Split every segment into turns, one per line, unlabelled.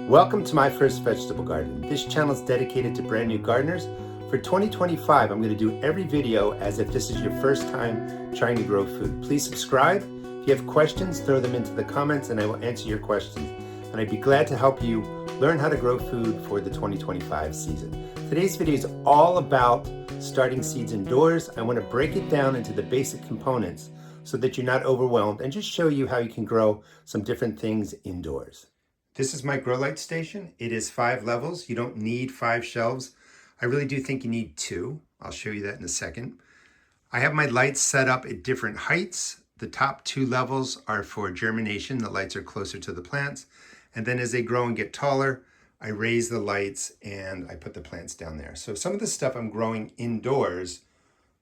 Welcome to my first vegetable garden. This channel is dedicated to brand new gardeners. For 2025, I'm going to do every video as if this is your first time trying to grow food. Please subscribe. If you have questions, throw them into the comments and I will answer your questions. And I'd be glad to help you learn how to grow food for the 2025 season. Today's video is all about starting seeds indoors. I want to break it down into the basic components so that you're not overwhelmed and just show you how you can grow some different things indoors. This is my grow light station. It is 5 levels. You don't need 5 shelves. I really do think you need 2. I'll show you that in a second. I have my lights set up at different heights. The top 2 levels are for germination. The lights are closer to the plants. And then as they grow and get taller, I raise the lights and I put the plants down there. So some of the stuff I'm growing indoors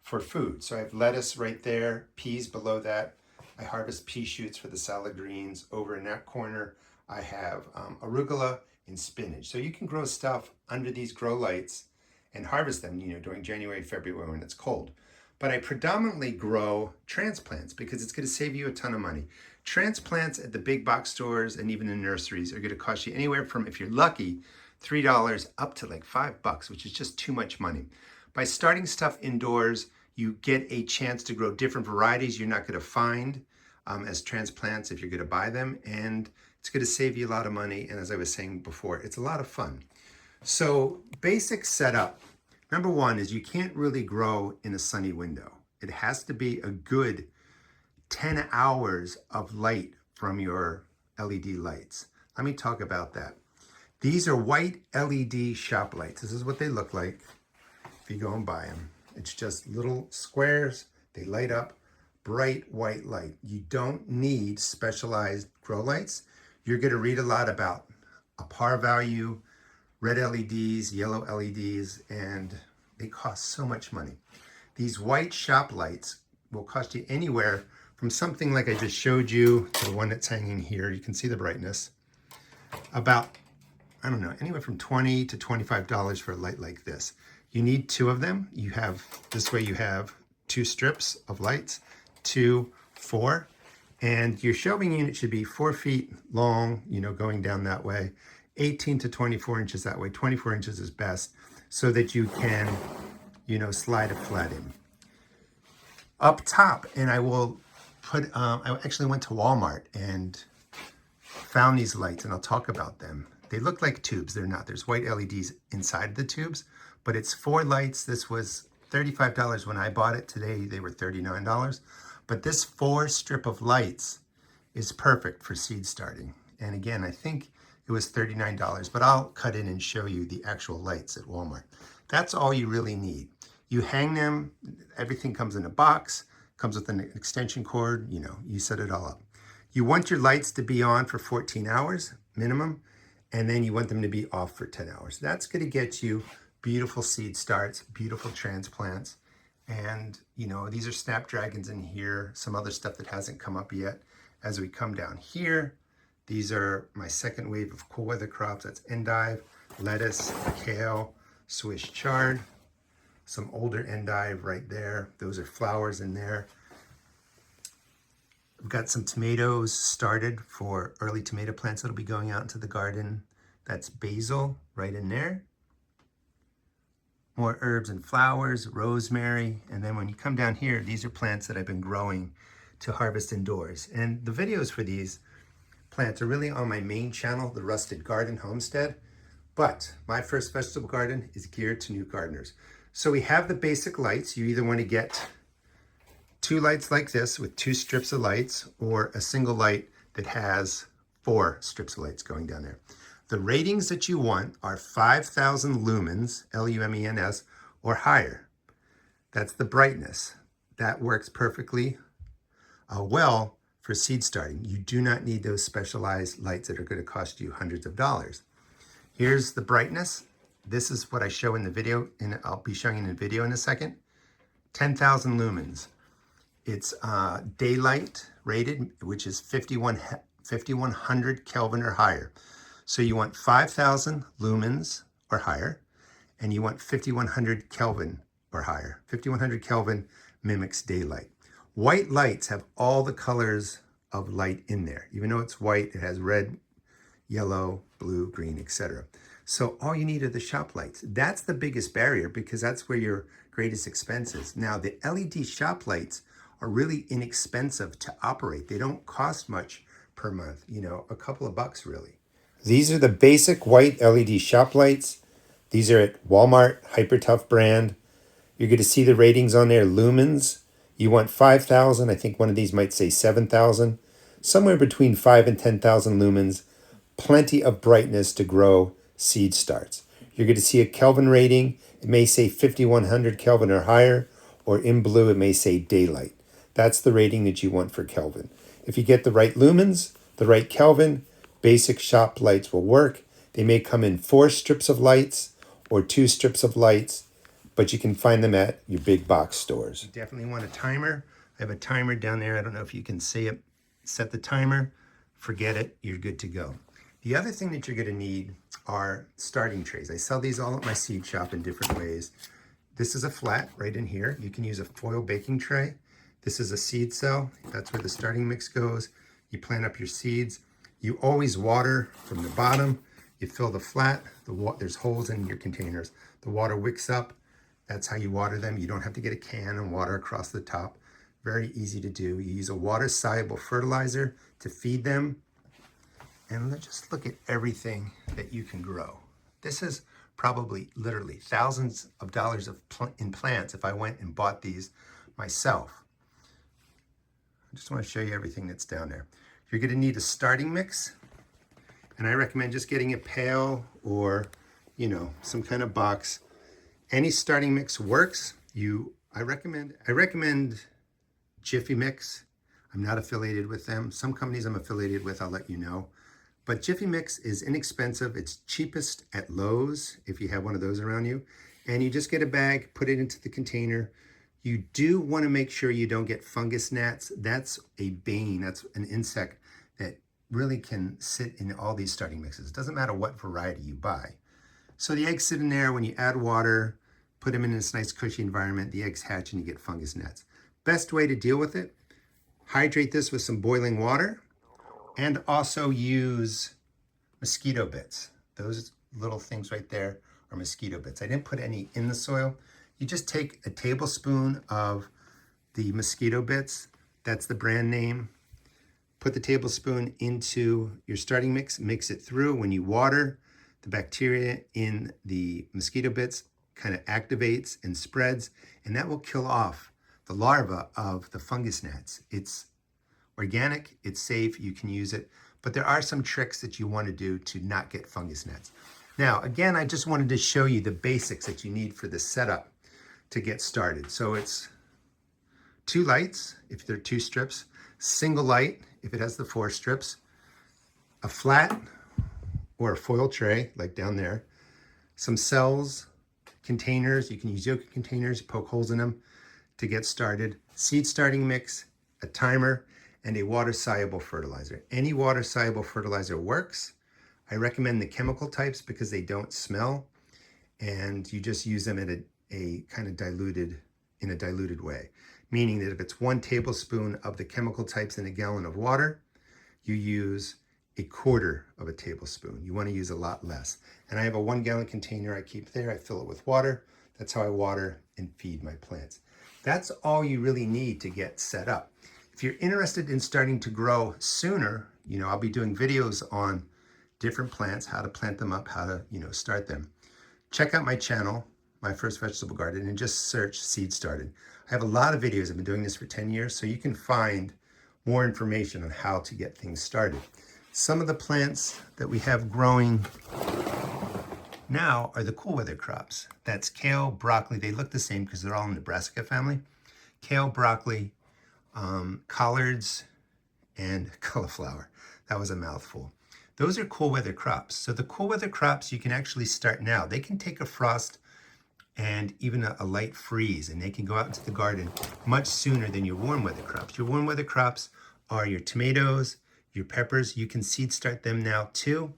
for food. So I have lettuce right there, peas below that. I harvest pea shoots for the salad greens. Over in that corner, I have arugula and spinach. So you can grow stuff under these grow lights and harvest them, during January, February when it's cold. But I predominantly grow transplants because it's going to save you a ton of money. Transplants at the big box stores and even in nurseries are going to cost you anywhere from, if you're lucky, $3 up to like $5, which is just too much money. By starting stuff indoors, you get a chance to grow different varieties you're not going to find as transplants if you're going to buy them, and it's going to save you a lot of money. And as I was saying before, it's a lot of fun. So basic setup, number one is you can't really grow in a sunny window. It has to be a good 10 hours of light from your LED lights. Let me talk about that. These are white LED shop lights. This is what they look like if you go and buy them. It's just little squares. They light up, bright white light. You don't need specialized grow lights. You're going to read a lot about a par value, red LEDs, yellow LEDs, and they cost so much money. These white shop lights will cost you anywhere from something like I just showed you to the one that's hanging here. You can see the brightness. About, I don't know, anywhere from $20 to $25 for a light like this. You need 2 of them. This way you have 2 strips of lights, 2, 4. And your shelving unit should be 4 feet long, going down that way, 18 to 24 inches that way. 24 inches is best so that you can, slide it flat in. Up top, and I will put, I actually went to Walmart and found these lights, and I'll talk about them. They look like tubes. They're not. There's white LEDs inside the tubes, but it's 4 lights. This was $35 when I bought it. Today, they were $39. But this 4 strip of lights is perfect for seed starting. And again, I think it was $39, but I'll cut in and show you the actual lights at Walmart. That's all you really need. You hang them, everything comes in a box, comes with an extension cord, you set it all up. You want your lights to be on for 14 hours minimum, and then you want them to be off for 10 hours. That's gonna get you beautiful seed starts, beautiful transplants. And, these are snapdragons in here, some other stuff that hasn't come up yet. As we come down here, these are my second wave of cool weather crops. That's endive, lettuce, kale, Swiss chard, some older endive right there. Those are flowers in there. I've got some tomatoes started for early tomato plants that'll be going out into the garden. That's basil right in there. More herbs and flowers, rosemary, and then when you come down here, these are plants that I've been growing to harvest indoors. And the videos for these plants are really on my main channel, the Rusted Garden Homestead, but my first vegetable garden is geared to new gardeners. So we have the basic lights. You either want to get 2 lights like this with 2 strips of lights, or a single light that has 4 strips of lights going down there. The ratings that you want are 5,000 lumens, L-U-M-E-N-S, or higher. That's the brightness. That works perfectly well for seed starting. You do not need those specialized lights that are going to cost you hundreds of dollars. Here's the brightness. This is what I show in the video, and I'll be showing in the video in a second. 10,000 lumens. It's daylight rated, which is 5100 Kelvin or higher. So you want 5,000 lumens or higher, and you want 5100 Kelvin or higher. 5100 Kelvin mimics daylight. White lights have all the colors of light in there. Even though it's white, it has red, yellow, blue, green, etc. So all you need are the shop lights. That's the biggest barrier because that's where your greatest expense is. Now the LED shop lights are really inexpensive to operate. They don't cost much per month, you know, a couple of bucks really. These are the basic white LED shop lights. These are at Walmart, Hyper Tough brand. You're going to see the ratings on there, lumens. You want 5,000. I think one of these might say 7,000. Somewhere between 5 and 10,000 lumens. Plenty of brightness to grow seed starts. You're going to see a Kelvin rating. It may say 5100 Kelvin or higher, or in blue it may say daylight. That's the rating that you want for Kelvin. If you get the right lumens, the right Kelvin, basic shop lights will work. They may come in 4 strips of lights or 2 strips of lights, but you can find them at your big box stores. You definitely want a timer. I have a timer down there. I don't know if you can see it. Set the timer, forget it, you're good to go. The other thing that you're going to need are starting trays. I sell these all at my seed shop in different ways. This is a flat right in here. You can use a foil baking tray. This is a seed cell. That's where the starting mix goes. You plant up your seeds. You always water from the bottom. You fill the flat. There's holes in your containers. The water wicks up. That's how you water them. You don't have to get a can and water across the top. Very easy to do. You use a water-soluble fertilizer to feed them. And let's just look at everything that you can grow. This is probably literally thousands of dollars in plants if I went and bought these myself. I just want to show you everything that's down there. You're going to need a starting mix. And I recommend just getting a pail or, you know, some kind of box. Any starting mix works. I recommend Jiffy Mix. I'm not affiliated with them. Some companies I'm affiliated with, I'll let you know. But Jiffy Mix is inexpensive. It's cheapest at Lowe's if you have one of those around you. And you just get a bag, put it into the container. You do want to make sure you don't get fungus gnats. That's a bane. That's an insect that really can sit in all these starting mixes. It doesn't matter what variety you buy. So the eggs sit in there. When you add water, put them in this nice cushy environment, the eggs hatch and you get fungus gnats. Best way to deal with it, hydrate this with some boiling water and also use mosquito bits. Those little things right there are mosquito bits. I didn't put any in the soil. You just take a tablespoon of the mosquito bits, that's the brand name, put the tablespoon into your starting mix, mix it through. When you water, the bacteria in the mosquito bits kind of activates and spreads, and that will kill off the larva of the fungus gnats. It's organic, it's safe, you can use it, but there are some tricks that you want to do to not get fungus gnats. Now, again, I just wanted to show you the basics that you need for the setup to get started. So it's 2 lights, if they're 2 strips, single light, if it has the 4 strips, a flat or a foil tray, like down there, some cells, containers, you can use yoga containers, poke holes in them to get started, seed starting mix, a timer, and a water-soluble fertilizer. Any water-soluble fertilizer works. I recommend the chemical types because they don't smell, and you just use them in a kind of diluted way. Meaning that if it's 1 tablespoon of the chemical types in a gallon of water, you use 1/4 of a tablespoon. You want to use a lot less. And I have a 1-gallon container I keep there. I fill it with water. That's how I water and feed my plants. That's all you really need to get set up. If you're interested in starting to grow sooner, you know, I'll be doing videos on different plants, how to plant them up, how to, you know, start them. Check out my channel, My First Vegetable Garden, and just search Seed Started. I have a lot of videos. I've been doing this for 10 years, so you can find more information on how to get things started. Some of the plants that we have growing now are the cool weather crops. That's kale, broccoli. They look the same because they're all in the brassica family. Kale, broccoli, collards, and cauliflower. That was a mouthful. Those are cool weather crops. So the cool weather crops you can actually start now. They can take a frost and even a light freeze, and they can go out into the garden much sooner than your warm weather crops. Your warm weather crops are your tomatoes, your peppers. You can seed start them now too.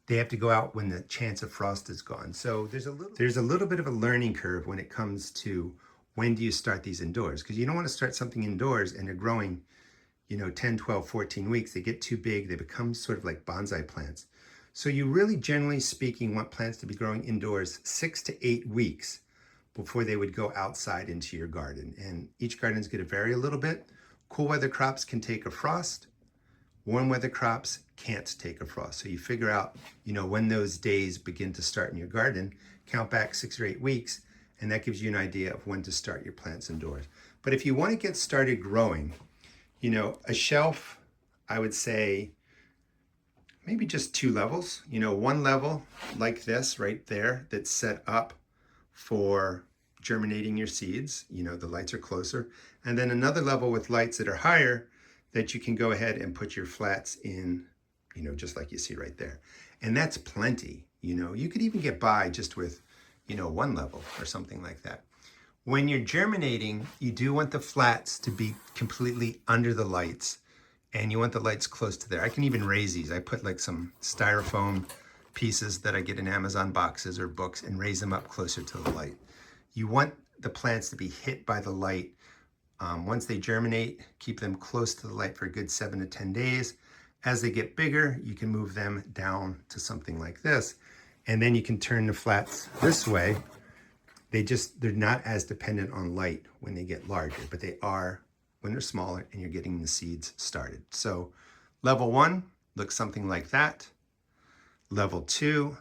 They have to go out when the chance of frost is gone. So there's a little bit of a learning curve when it comes to when do you start these indoors, because you don't want to start something indoors and they're growing 10, 12, 14 weeks, they get too big, they become sort of like bonsai plants. So you really, generally speaking, want plants to be growing indoors 6 to 8 weeks before they would go outside into your garden. And each garden is going to vary a little bit. Cool weather crops can take a frost. Warm weather crops can't take a frost. So you figure out, when those days begin to start in your garden, count back 6 or 8 weeks, and that gives you an idea of when to start your plants indoors. But if you want to get started growing, a shelf, I would say maybe just 2 levels. One level like this right there that's set up for germinating your seeds. The lights are closer. And then another level with lights that are higher that you can go ahead and put your flats in, just like you see right there. And that's plenty. You could even get by just with, 1 level or something like that. When you're germinating, you do want the flats to be completely under the lights, and you want the lights close to there. I can even raise these. I put like some styrofoam pieces that I get in Amazon boxes or books and raise them up closer to the light. You want the plants to be hit by the light. Once they germinate, keep them close to the light for a good 7 to 10 days. As they get bigger, you can move them down to something like this. And then you can turn the flats this way. They're not as dependent on light when they get larger, but they are when they're smaller and you're getting the seeds started. So level 1 looks something like that. Level 2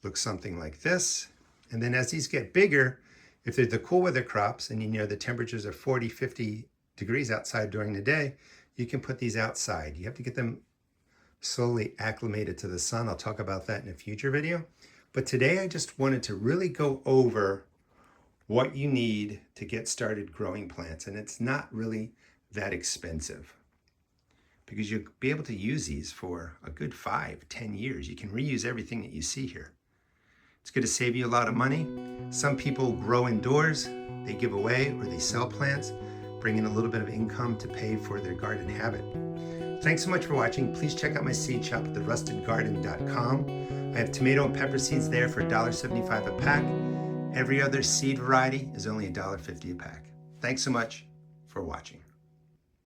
looks something like this. And then as these get bigger, if they're the cool weather crops and the temperatures are 40, 50 degrees outside during the day, you can put these outside. You have to get them slowly acclimated to the sun. I'll talk about that in a future video. But today I just wanted to really go over what you need to get started growing plants. And it's not really that expensive because you'll be able to use these for a good 5, 10 years. You can reuse everything that you see here. It's going to save you a lot of money. Some people grow indoors, they give away or they sell plants, bring in a little bit of income to pay for their garden habit. Thanks so much for watching. Please check out my seed shop at therustedgarden.com. I have tomato and pepper seeds there for $1.75 a pack. Every other seed variety is only $1.50 a pack. Thanks so much for watching.